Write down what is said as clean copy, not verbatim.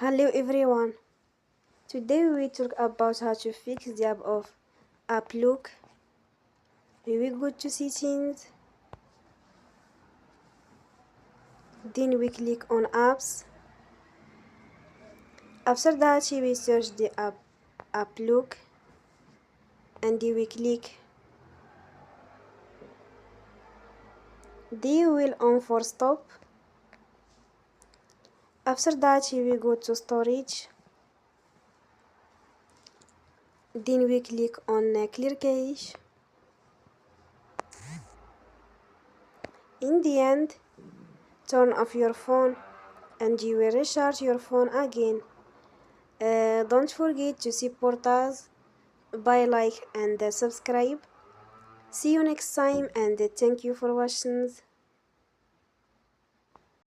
Hello everyone. Today we will talk about how to fix the app of app look. We will go to settings. Then we click on apps. After that we will search the app look and we click. Then we will on for stop. After that we will go to storage. Then we click on clear cache. In the end, turn off your phone and you will restart your phone again. Don't forget to support us by like and subscribe. See you next time and thank you for watching.